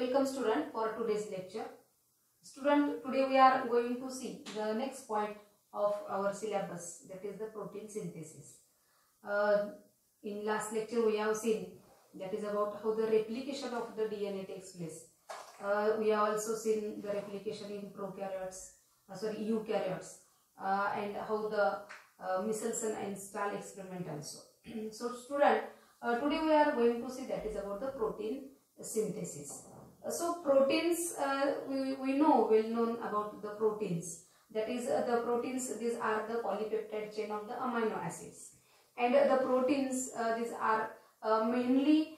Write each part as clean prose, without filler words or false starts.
Welcome student for today's lecture. Student, today we are going to see the next point of our syllabus, that is the protein synthesis. In last lecture we have seen that is about how the replication of the DNA takes place. We have also seen the replication in eukaryotes, and how the Michelson and Stahl experiment also. So student, today we are going to see that is about the protein synthesis. So proteins, we know well known about the proteins. That is the proteins, these are the polypeptide chain of the amino acids, and the proteins these are mainly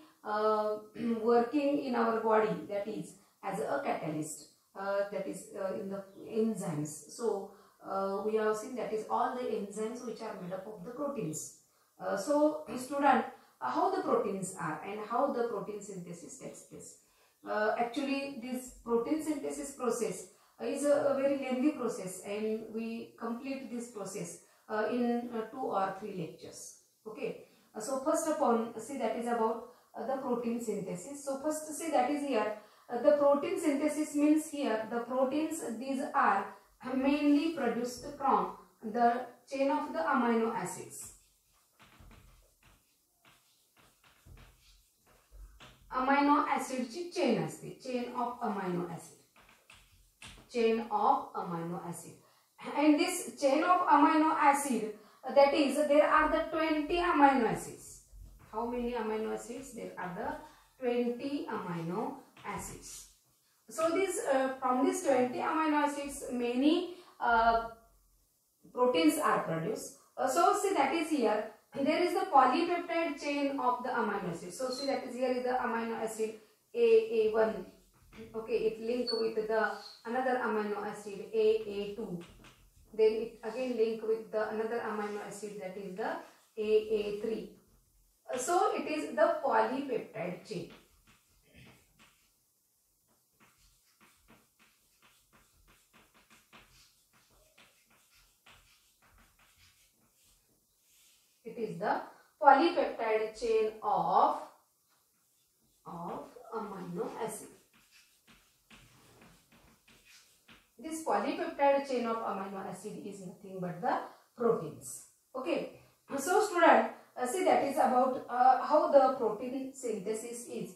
working in our body, that is as a catalyst, that is in the enzymes. So we have seen that is all the enzymes which are made up of the proteins. So student, how the proteins are and how the protein synthesis takes place. Actually this protein synthesis process is a very lengthy process, and we complete this process in 2 or 3 lectures. Okay, so first of all, see that is about the protein synthesis. So first see that is here the protein synthesis means here the proteins, these are mainly produced from the chain of the amino acids. Amino acid ची chain असते, chain of amino acid, and this chain of amino acid, that is there are the 20 amino acids. How many amino acids? There are the 20 amino acids. So this from these 20 amino acids many proteins are produced. So see that is here there is the polypeptide chain of the amino acid. So see that is here is the amino acid AA1. Okay, it link with the another amino acid AA2. Then it again link with the another amino acid, that is the AA3. So it is the polypeptide chain. It is the polypeptide chain of amino acid. This polypeptide chain of amino acid is nothing but the proteins. Okay, so student, see that is about how the protein synthesis is.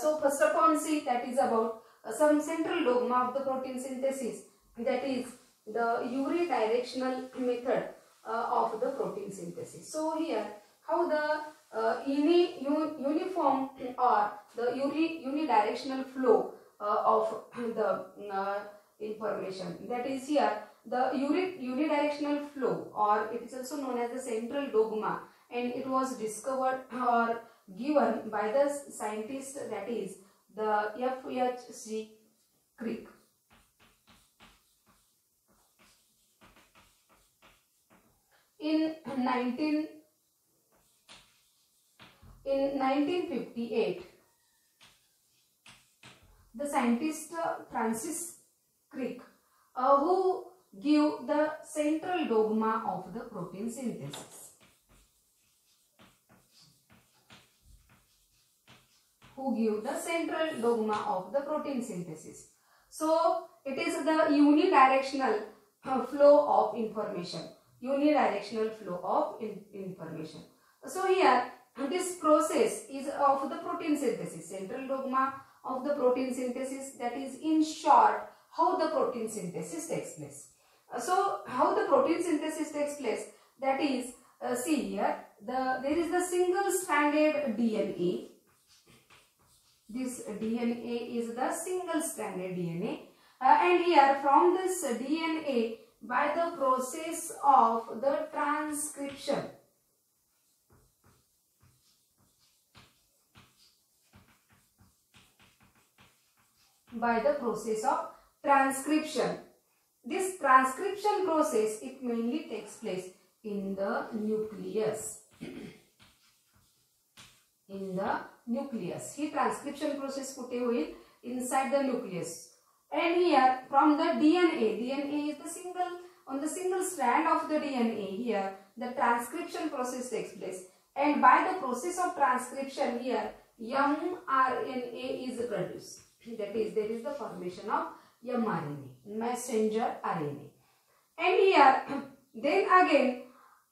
So first of all, see that is about some central dogma of the protein synthesis, that is the unidirectional method of the protein synthesis. So here how the uniform or the unidirectional flow of the information, that is here the unidirectional flow, or it is also known as the central dogma, and it was discovered or given by the scientist, that is the F.H.C. Crick. In 1958, the scientist Francis Crick, who gave the central dogma of the protein synthesis. So it is the unidirectional flow of information. So here this process is of the protein synthesis, central dogma of the protein synthesis, that is in short how the protein synthesis takes place. So how the protein synthesis takes place, that is see here there is the single stranded DNA. This DNA is the single stranded DNA, and here from this DNA, by the process of the transcription, this transcription process, it mainly takes place in the nucleus. He transcription process कुठे होईल? Inside the nucleus. And here from the DNA is the single strand of the DNA. Here the transcription process takes place, and by the process of transcription here mRNA is produced. that is there is the formation of mRNA, messenger RNA. And here then again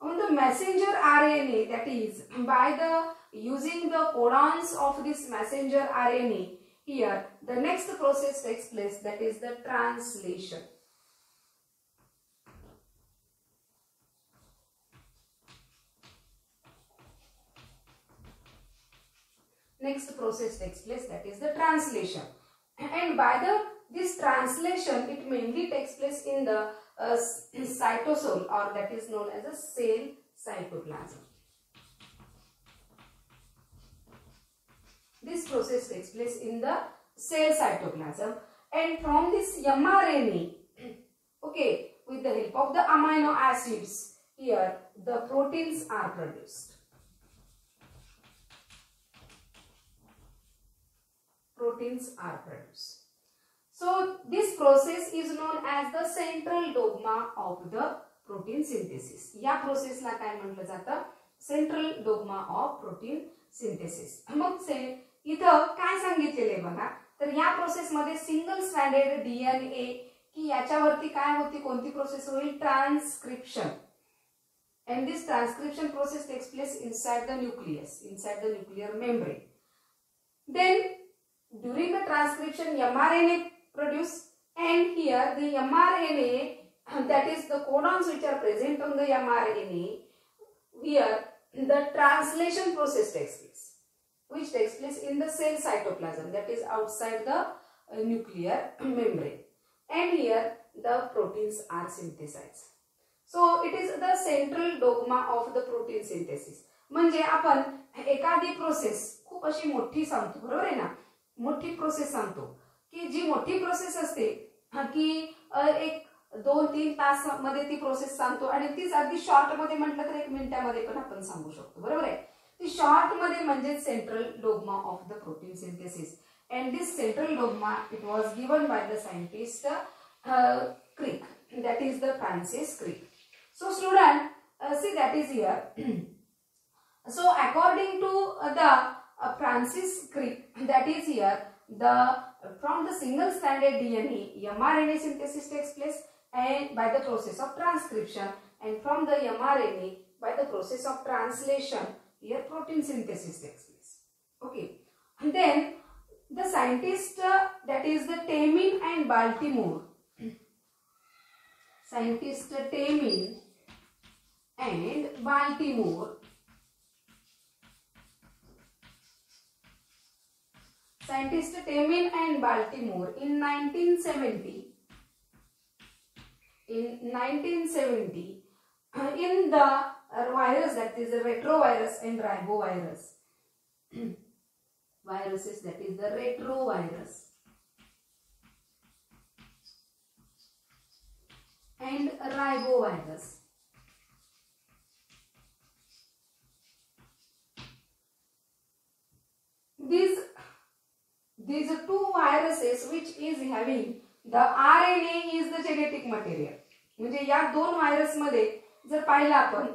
on the messenger RNA, that is by the using the codons of this messenger RNA, here the next process takes place, that is the translation. Next process takes place, that is the translation. And by this translation, it mainly takes place in the cytosol, or that is known as a cell cytoplasm. This process takes place in the cell cytoplasm, and from this mRNA, okay, with the help of the amino acids, here the proteins are produced. Proteins are produced. So this process is known as the central dogma of the protein synthesis. या प्रोसेसला काय म्हटलं जातं? Central dogma of protein synthesis. मग इथं काय सांगितलेले बघा, तर या प्रोसेस मध्ये सिंगल स्ट्रँडेड डीएनए की याच्यावरती काय होती, कोणती प्रोसेस होईल? Transcription. And this transcription process takes place inside the nucleus, inside the nuclear membrane. Then during the transcription, mRNA produced, and here the mRNA, that is the codons which are present on the mRNA, here the translation process takes place, which takes place in the cell cytoplasm, that is outside the nuclear membrane, and here the proteins are synthesized. So it is the central dogma of the protein synthesis. म्हणजे आपण एखादी process खूप अशी मोठी सांगतो, बरोबर आहे ना, मोठी प्रोसेस सांगतो की जी मोठी प्रोसेस असते की एक 2-3 तास मध्ये ती प्रोसेस सांगतो, आणि तीच अगदी शॉर्ट मध्ये म्हटलं तर 1 मिनिटामध्ये पण आपण सांगू शकतो, बरोबर आहे. ती शॉर्ट मध्ये म्हणजे central dogma of the protein synthesis. And this central dogma it was given by the scientist Crick, that is the Francis Crick. So student, see that is here. So according to the Francis Crick, that is here, from the single stranded DNA, mRNA synthesis takes place and by the process of transcription, and from the mRNA by the process of translation, here protein synthesis takes place. Okay, and then the scientist that is the Temin and Baltimore, scientist Temin and Baltimore, scientist Temin and Baltimore in 1970, in the virus, that is the retrovirus and ribovirus viruses, that is the retrovirus and ribovirus. These are two viruses which is having the RNA is the genetic material. म्हणजे या दोन virus मध्ये जर पाहिलं आपण,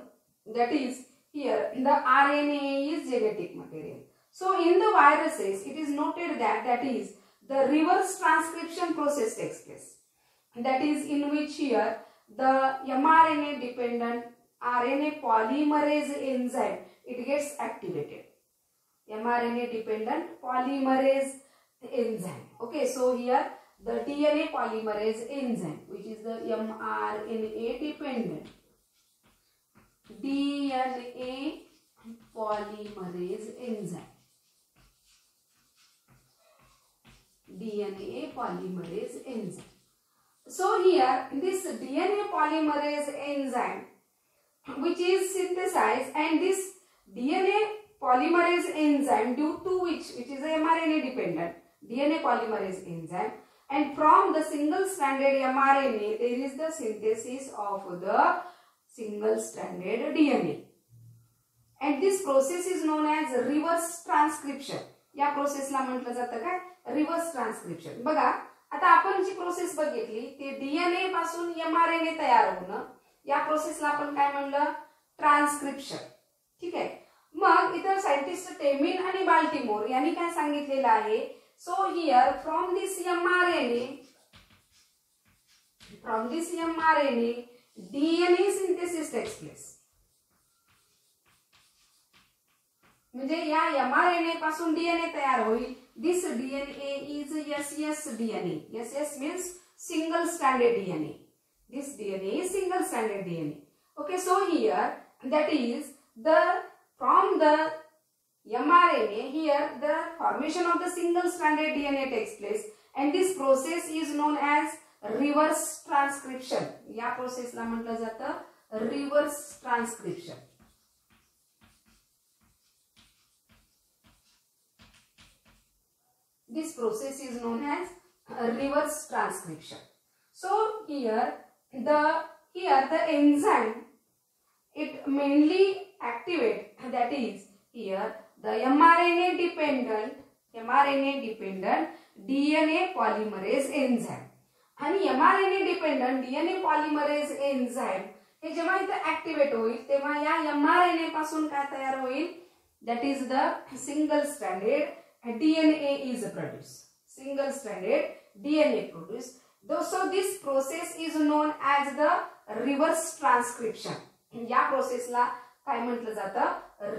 that is here the RNA is genetic material. So in the viruses it is noted that is the reverse transcription process takes place. That is in which here the mRNA dependent RNA polymerase enzyme it gets activated. mRNA dependent polymerase enzyme. Okay, so here the DNA polymerase enzyme, which is the mRNA dependent DNA polymerase enzyme. DNA polymerase enzyme. So here this DNA polymerase enzyme which is synthesized, and this DNA polymerase enzyme due to which is a mRNA dependent DNA polymerase enzyme, and from the single stranded mRNA there is the synthesis of the single stranded DNA, and this process is known as reverse transcription. या प्रोसेसला म्हटलं जातं काय? Reverse transcription. बघा आता आपण जी process बघितली ते डीएनए पासून mRNA तयार होणं, या प्रोसेसला आपण काय म्हणलं? ट्रान्सक्रिप्शन. ठीक आहे. मग इतर सायंटिस्ट टेमिन आणि बाल्टिमोर यांनी काय सांगितलेलं आहे So here from this mRNA, DNA synthesis takes place. म्हणजे या mRNA पासून DNA तयार होईल. This DNA is SS DNA. SS means single stranded DNA. This DNA is single stranded DNA. Okay, so here that is from the mRNA, here the formation of the single stranded DNA takes place and this process is known as reverse transcription. या प्रोसेसला म्हटलं जातं reverse transcription. This process is known as reverse transcription. So here the enzyme, it mainly activate, that is here the mRNA dependent DNA polymerase enzyme. आणि mRNA dependent DNA polymerase enzyme हे जेव्हा इथे activate होईल तेव्हा या mRNA पासून काय तयार होईल, that is the single stranded DNA is produced. Single stranded DNA produced. So this process is known as the reverse transcription. या प्रोसेसला काय म्हटलं जातं,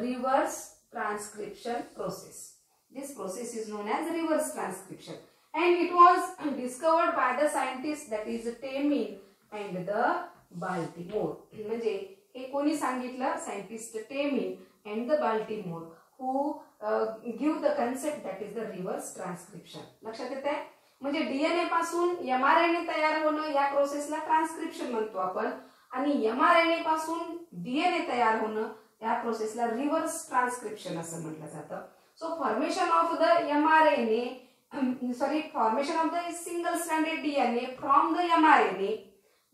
reverse transcription process. This process is known as reverse transcription and it was discovered by the scientists, that is Temin and the Baltimore. म्हणजे हे कोणी सांगितलं, scientist Temin and the Baltimore who give the concept, that is the reverse transcription. लक्षात येते, म्हणजे DNA पासून mRNA तयार होणं या प्रोसेसला ट्रान्सक्रिप्शन म्हणतो आपण आणि mRNA पासून डीएनए तयार होणं या प्रोसेसला रिव्हर्स ट्रान्सक्रिप्शन असं म्हटलं जातं. सो formation of the formation of the single stranded DNA from the mRNA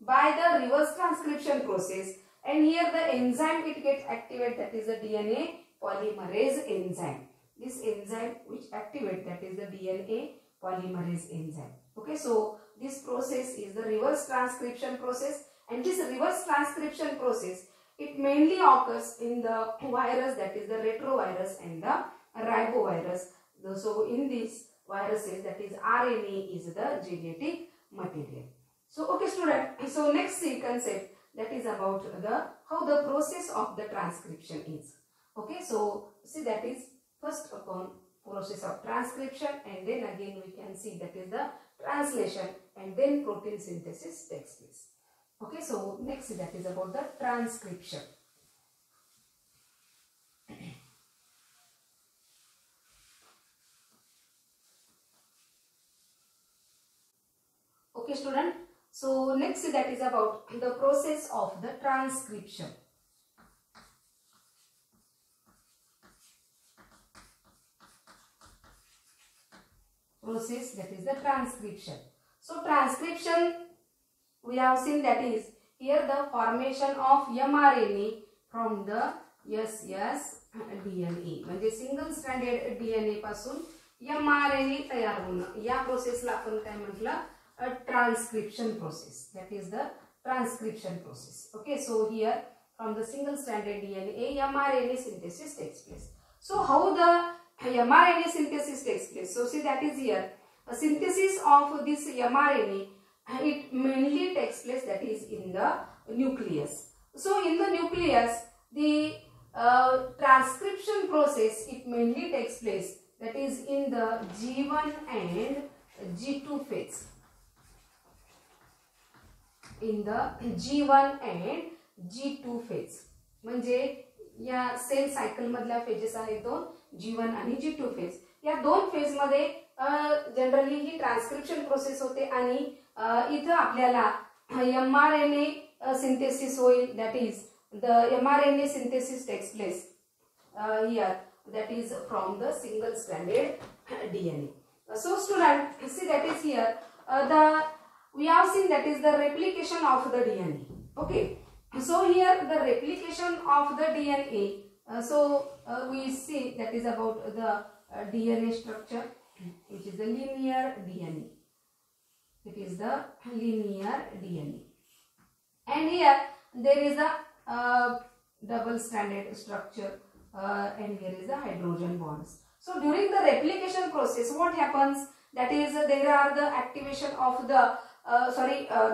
by the reverse transcription process, and here the enzyme it gets activated, that is the DNA polymerase enzyme. This enzyme which activate, that is the DNA polymerase enzyme. Okay, so this process is the reverse transcription process, and this reverse transcription process it mainly occurs in the virus, that is the retrovirus and the ribovirus. So in these viruses, that is RNA is the genetic material. So okay student, so next see concept, that is about how the process of the transcription is. Okay, so see, that is first upon process of transcription and then again we can see that is the translation and then protein synthesis takes place. Okay, so next that is about the transcription. Okay student, so next that is about the process of the transcription. Process, that is the transcription. So transcription we have seen, that is here the formation of mRNA from the sSDNA, म्हणजे single stranded DNA पासून mRNA तयार होणं या प्रोसेसला आपण काय म्हटलं, transcription process, that is the transcription process. Okay, so here from the single stranded DNA mRNA synthesis takes place. So how the mRNA synthesis takes place? So see, that is here a synthesis of this mRNA, it mainly takes place, that is in the nucleus. So in the nucleus the transcription process it mainly takes place, that is in the G1 and G2 phase. In the G1 and G2 phase, म्हणजे या cell cycle मधल्या phases आहेत दोन, G1 आणि G2 phase. या दोन phase मध्ये generally ही transcription process होते आणि इथं आपल्याला mRNA synthesis होईल, that is the mRNA synthesis takes place here, that is from the single stranded DNA. So student, see, that is here we have seen, that is the replication of the DNA. Okay, so here the replication of the DNA, we see that is about the DNA structure, which is the linear DNA. It is the linear DNA, and here there is a double stranded structure and here is the hydrogen bonds. So during the replication process, what happens? That is, there are the activation of the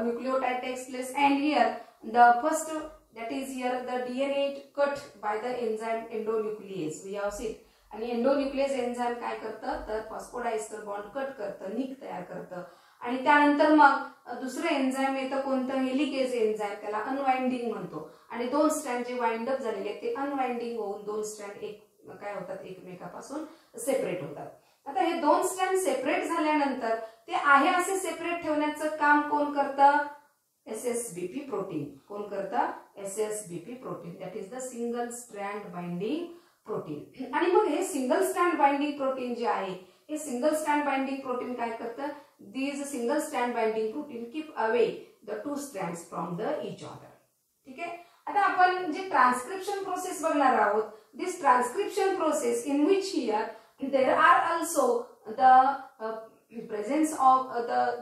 nucleotide takes place, and here the first, that is here the DNA cut by the enzyme endonuclease. We have seen. आणि endonuclease enzyme काय करतं तर फॉस्फोडायस्टर bond cut करतं, निक तयार करतं, आणि त्यानंतर मग दुसरं एन्झाइम येतं कोणतं, हेलिकेज एन्झाइम, त्याला अनवाइंडिंग म्हणतो, आणि दोन स्ट्रँड जे वाइंड अप झालेले आहेत ते अनवाइंडिंग होऊन दोन स्ट्रँड एक काय होतात, एकमेकापासून सेपरेट होतात. आता हे दोन स्ट्रँड सेपरेट झाल्यानंतर ते आहे असे सेपरेट ठेवण्याचं काम कोण करतं, एसएसबीपी प्रोटीन. कोण करतं, SSBP protein, that is the single strand binding protein. आणि मग हे सिंगल स्ट्रँड बाइंडिंग प्रोटीन जे आहे, हे सिंगल स्ट्रँड बाइंडिंग प्रोटीन काय करतं, these single strand binding protein keep away the two strands from the each other. ठीक आहे. आता आपण जे ट्रान्सक्रिप्शन प्रोसेस बघणार आहोत, this transcription process in which here there are also the presence of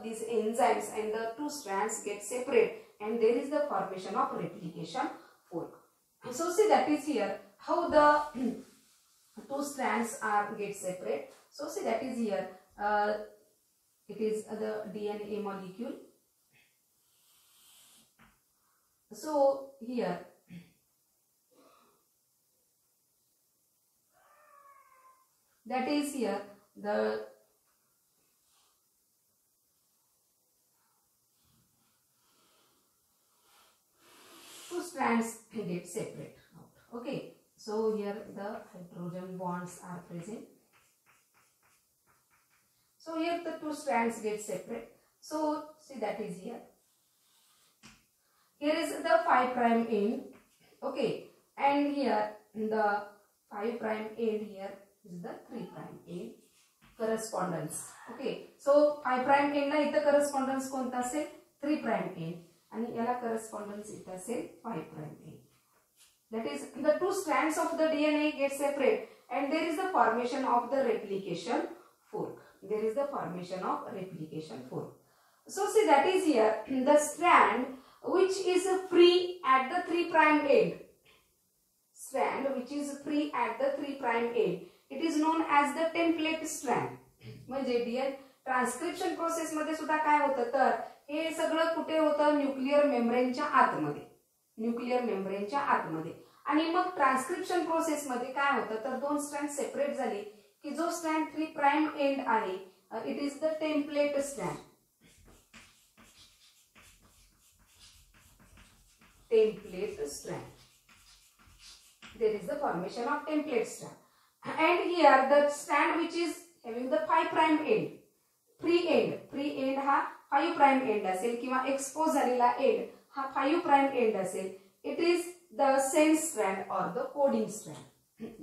these enzymes and the two strands get separate and there is the formation of replication fork. So see, that is here how the two strands are get separate. So see, that is here it is the DNA molecule. So here that is here the two strands get separate out. Okay, so here the hydrogen bonds are present. So here the two strands get separate. So see, that is here. Here is the 5' end. Okay, and here the 5' end here is the 3' end correspondence. Okay, so 5' end ला इथं correspondence कोणता असेल, 3' end, आणि याला correspondence इथं असेल 5' end. That is, the two strands of the DNA get separate and there is the formation of the replication fork. There is the formation of replication fork. So see, that is here the strand which is free at the 3' end. Strand which is free at the 3' end. It is known as the template strand. म्हणजे DNA transcription process मध्ये सुद्धा काय होतं तर हे सगळं कुठे होतं, nuclear मेम्ब्रेनच्या आतमध्ये, न्यूक्लियर मेम्ब्रेनच्या आतमध्ये. आणि मग ट्रान्सक्रिप्शन प्रोसेस मध्ये काय होतं तर दोन स्ट्रँड सेपरेट झाले की जो स्ट्रँड 3' एंड आहे it is the template strand. Template strand. There is the formation of template strand. And here the strand which is having the 5' end, free end हा 5' end असेल किंवा एक्सपोज झालेला and हा 5' end असेल. It is the sense strand or the coding strand.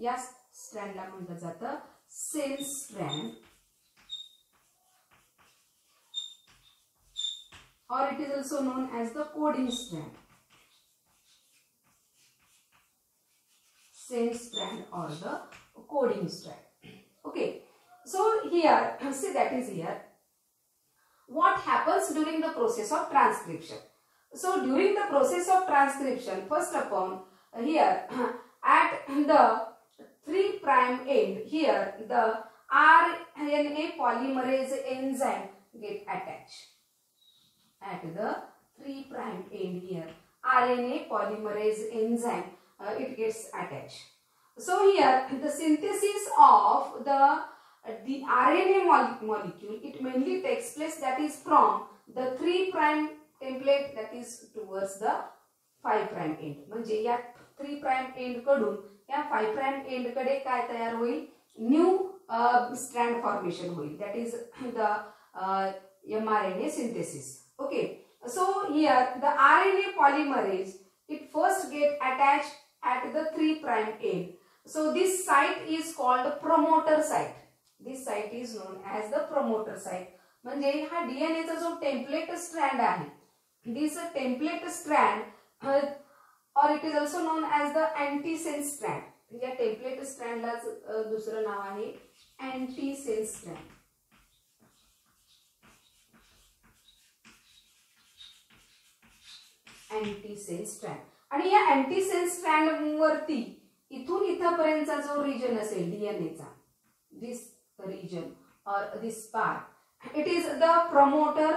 या स्ट्रँडला म्हटलं जातं sense strand or it is also known as the coding strand. Sense strand or the coding strand. Okay, so here see, that is here what happens during the process of transcription. So during the process of transcription, first upon here at the 3' end here the RNA polymerase enzyme get attached. At the 3' end here RNA polymerase enzyme it gets attached. So here the synthesis of the RNA molecule it mainly takes place, that is from the 3' template that is towards the 5' end. म्हणजे या 3' end कडून या 5' end कडे काय तयार होईल, new strand formation होईल, that is the mRNA synthesis. Okay, so here the RNA polymerase it first get attached at the 3' end. So this site is called promoter site. This site is known as the promoter site. म्हणजे हा DNA चा जो template strand आहे, this template strand or it is also known as the antisense strand. या template स्ट्रँडला दुसरं नाव आहे antisense strand. antisense strand. आणि या अँटीसेन्स स्ट्रँड वरती इथून इथपर्यंतचा जो रिजन असेल डीएनएचा, this region or this part, it is the promoter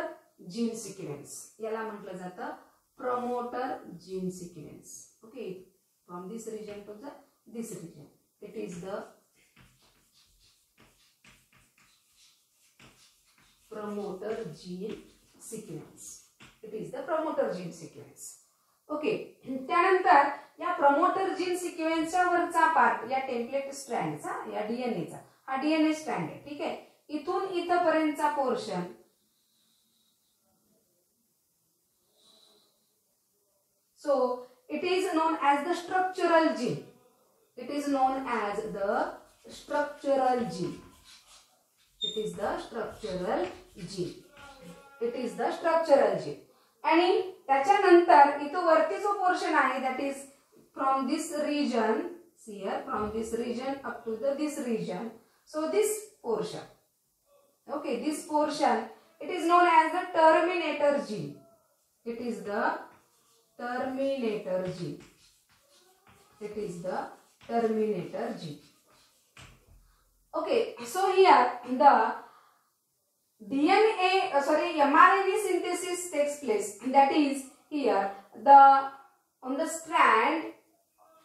gene sequence. याला म्हटलं जातं promoter gene sequence. Okay, from this region to this region, it is the promoter gene sequence. It is the promoter gene sequence. Okay, त्यानंतर या promoter gene सिक्वेन्सच्या वरचा part या template स्ट्रँडचा, या डीएनएचा, हा DNA strand आहे. ठीक आहे, इथून इथपर्यंतचा portion so it is known as the structural gene. It is known as the structural gene. It is the structural gene. It is the structural gene. आणि त्याच्यानंतर इथं वरती जो पोर्शन आहे, that is from this region, see here, from this region up to this region. So this portion, okay, this portion, it is known as the terminator gene. It is the terminator gene. It is the terminator gene. Okay, so here the mRNA synthesis takes place. That is here on the strand,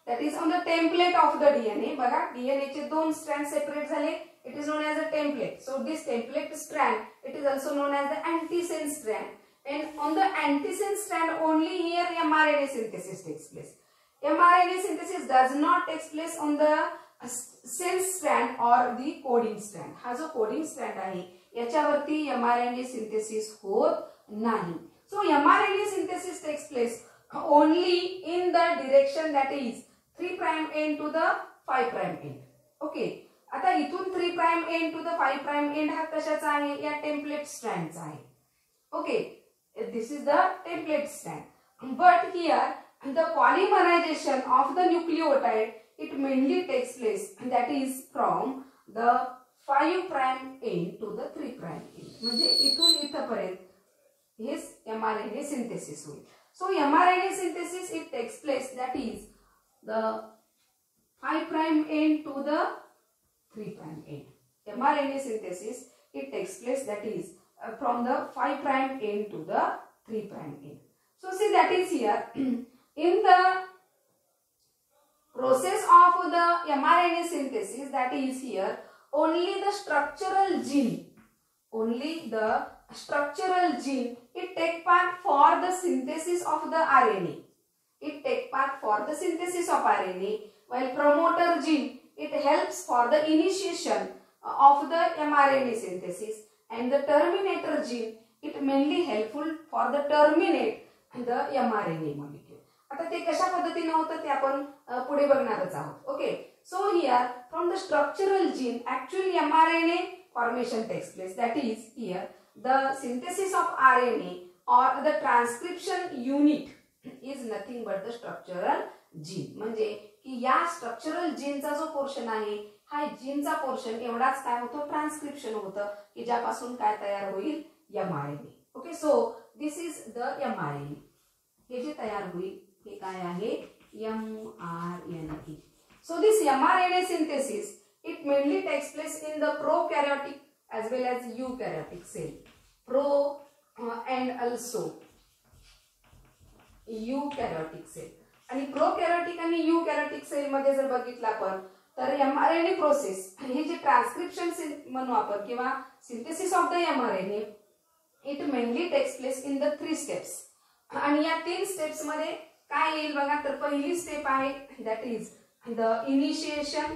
that is on the template of the DNA. बघा, DNA चे दोन strand separate झाले. It is known as a template. So this template strand, it is also known as the antisense strand. And on the antisense strand only here mRNA synthesis takes place. mRNA synthesis does not take place on the sense strand or the coding strand. हा जो coding strand आहे याच्यावरती mRNA synthesis होत नाही. So mRNA synthesis takes place only in the direction that is 3' end to the 5' end. Okay. आता इथून 3' end to the 5' end हा कशाचा आहे? या टेम्पलेट स्ट्रँडचा आहे. Okay. This is the template strand. But here the polymerization of the nucleotide, it mainly takes place, and that is from the 5' end to the 3' end. म्हणजे इथून इथपर्यंत हे mRNA synthesis होईल. So mRNA synthesis it takes place, that is the 5' end to the 3' end. mRNA synthesis it takes place, that is from the 5' end to the 3' end. So see, that is here in the process of the mRNA synthesis, that is here only the structural gene, it take part for the synthesis of the RNA. It take part for the synthesis of RNA, while promoter gene it helps for the initiation of the mRNA synthesis, and the terminator gene it mainly helpful for the terminate the mRNA molecule. आता ते कशा पद्धतीने होतं ते आपण पुढे बघणारच आहोत. Okay, so here from the structural gene actually mRNA formation takes place, that is here the synthesis of RNA or the transcription unit is nothing but the structural gene. म्हणजे की या स्ट्रक्चरल जीनचा जो पोर्शन आहे हा जीनचा portion एवढाच काय होतो, transcription होतं की ज्यापासून काय तयार होईल, mRNA. Okay, so this is the mRNA. हे जे तयार होईल हे काय आहे, mRNA. So this mRNA synthesis it mainly takes place in the prokaryotic as well as eukaryotic cell. And also eukaryotic cell. आणि प्रोकॅरियोटिक आणि यूकॅरियोटिक सेल मध्ये जर बघितलं आपण तर mRNA प्रोसेस हे जे ट्रान्सक्रिप्शन म्हणू आपण किंवा synthesis of the mRNA it mainly takes place in the 3 steps. आणि या 3 स्टेप्स मध्ये काय येईल बघा, तर पहिली स्टेप आहे that is the initiation,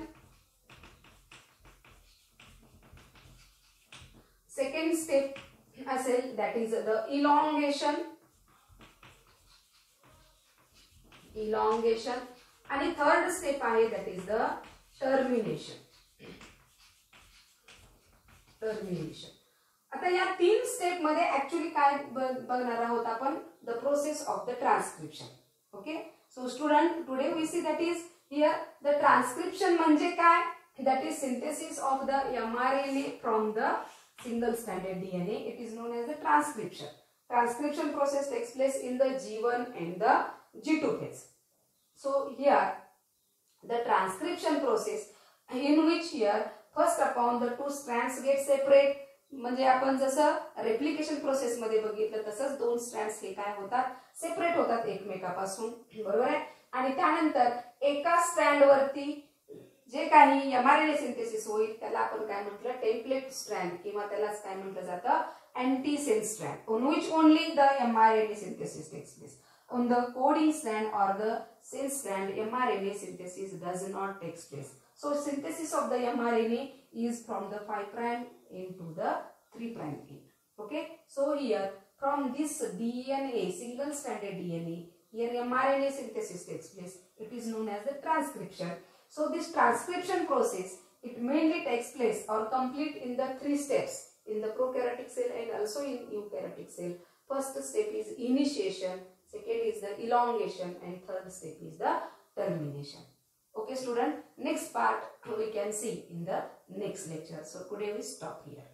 second step असेल दॅट इज द इलॉंगेशन आणि थर्ड स्टेप आहे दॅट इज द टर्मिनेशन. आता या 3 स्टेप मध्ये ऍक्च्युअली काय बघणार आहोत आपण, the process of the transcription. Okay, so student today we see that is here the transcription म्हणजे काय, that is synthesis of the mRNA from the single stranded DNA. It is known as the transcription. Transcription process takes place in the G1 and the G2 phase. So here the transcription process in which here first upon the 2 strands get separate. म्हणजे आपण जसं replication process मध्ये बघितलं तसंच 2 strands हे काय होतात, separate होतात एकमेकापासून, बरोबर आहे. आणि त्यानंतर एका स्ट्रँड वरती जे काही mRNA सिंथेसिस होईल त्याला आपण काय म्हटलं, टेम्पलेट स्ट्रँड किंवा त्यालाच काय म्हटलं जातं, antisense strand, on which only the mRNA synthesis takes place. On the coding strand or the sense strand, mRNA synthesis does not take place. So synthesis of the mRNA is from the 5 prime into the 3 prime end. Okay. So here from this DNA, single stranded DNA, here mRNA synthesis takes place. It is known as the transcription. So this transcription process, it mainly takes place or complete in the 3 steps in the prokaryotic cell and also in eukaryotic cell. First step is initiation, second is the elongation, and third step is the termination. Okay student, next part we can see in the next lecture. So today we stop here.